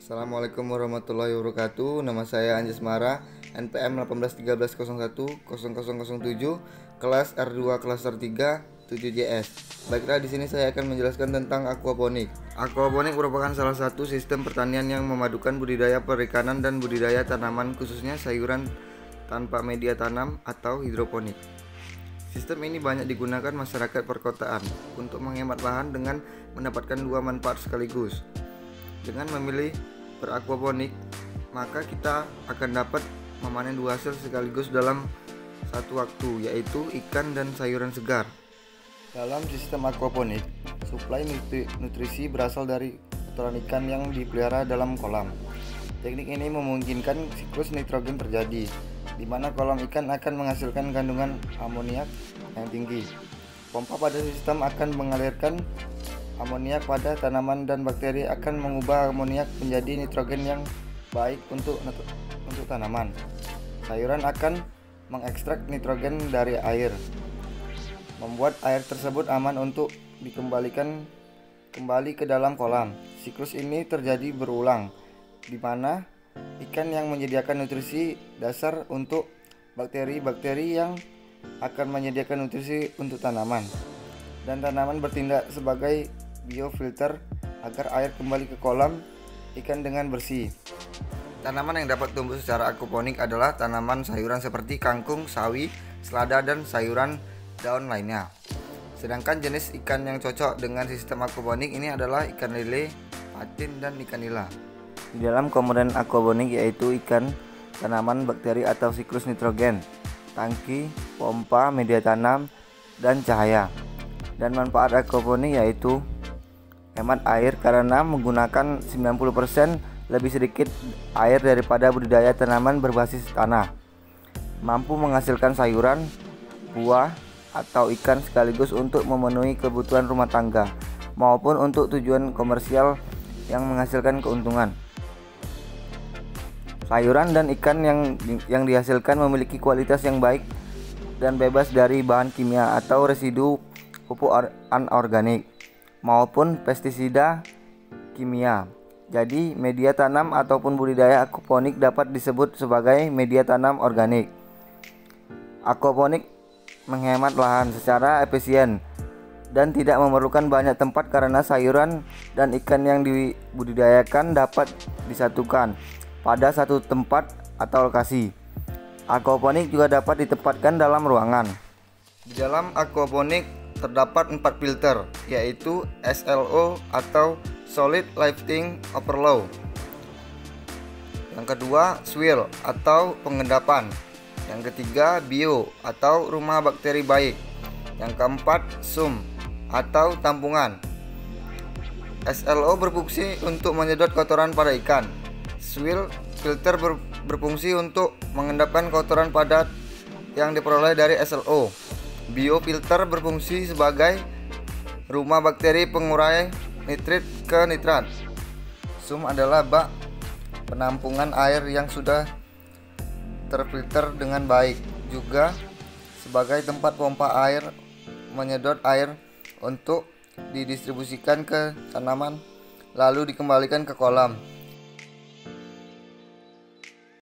Assalamualaikum warahmatullahi wabarakatuh. Nama saya Anjas Mara, NPM 1813010007, kelas R2 klaster 3 7JS. Baiklah, di sini saya akan menjelaskan tentang aquaponik. Aquaponik merupakan salah satu sistem pertanian yang memadukan budidaya perikanan dan budidaya tanaman, khususnya sayuran tanpa media tanam atau hidroponik. Sistem ini banyak digunakan masyarakat perkotaan untuk menghemat bahan dengan mendapatkan dua manfaat sekaligus. Dengan memilih beraquaponik, maka kita akan dapat memanen dua hasil sekaligus dalam satu waktu, yaitu ikan dan sayuran segar. Dalam sistem aquaponik, suplai nutrisi berasal dari kotoran ikan yang dipelihara dalam kolam. Teknik ini memungkinkan siklus nitrogen terjadi, di mana kolam ikan akan menghasilkan kandungan amoniak yang tinggi. Pompa pada sistem akan mengalirkan amoniak pada tanaman dan bakteri akan mengubah amoniak menjadi nitrogen yang baik untuk tanaman. Sayuran akan mengekstrak nitrogen dari air, membuat air tersebut aman untuk dikembalikan kembali ke dalam kolam. Siklus ini terjadi berulang, di mana ikan yang menyediakan nutrisi dasar untuk bakteri-bakteri yang akan menyediakan nutrisi untuk tanaman, dan tanaman bertindak sebagai biofilter agar air kembali ke kolam ikan dengan bersih. Tanaman yang dapat tumbuh secara aquaponik adalah tanaman sayuran seperti kangkung, sawi, selada, dan sayuran daun lainnya. Sedangkan jenis ikan yang cocok dengan sistem aquaponik ini adalah ikan lele, patin, dan ikan nila. Di dalam komponen aquaponik yaitu ikan, tanaman, bakteri atau siklus nitrogen, tangki, pompa, media tanam, dan cahaya. Dan manfaat aquaponik yaitu hemat air karena menggunakan 90% lebih sedikit air daripada budidaya tanaman berbasis tanah. Mampu menghasilkan sayuran, buah, atau ikan sekaligus untuk memenuhi kebutuhan rumah tangga maupun untuk tujuan komersial yang menghasilkan keuntungan. Sayuran dan ikan yang dihasilkan memiliki kualitas yang baik dan bebas dari bahan kimia atau residu pupuk anorganik maupun pestisida kimia. Jadi, media tanam ataupun budidaya aquaponik dapat disebut sebagai media tanam organik. Aquaponik menghemat lahan secara efisien dan tidak memerlukan banyak tempat karena sayuran dan ikan yang dibudidayakan dapat disatukan pada satu tempat atau lokasi. Aquaponik juga dapat ditempatkan dalam ruangan. Di dalam aquaponik terdapat 4 filter, yaitu SLO atau Solid Lifting Overflow. Yang kedua, swirl atau pengendapan. Yang ketiga, bio atau rumah bakteri baik. Yang keempat, sum atau tampungan. SLO berfungsi untuk menyedot kotoran pada ikan. Swirl filter berfungsi untuk mengendapkan kotoran padat yang diperoleh dari SLO. Biofilter berfungsi sebagai rumah bakteri pengurai nitrit ke nitrat. Sum adalah bak penampungan air yang sudah terfilter dengan baik, juga sebagai tempat pompa air menyedot air untuk didistribusikan ke tanaman lalu dikembalikan ke kolam.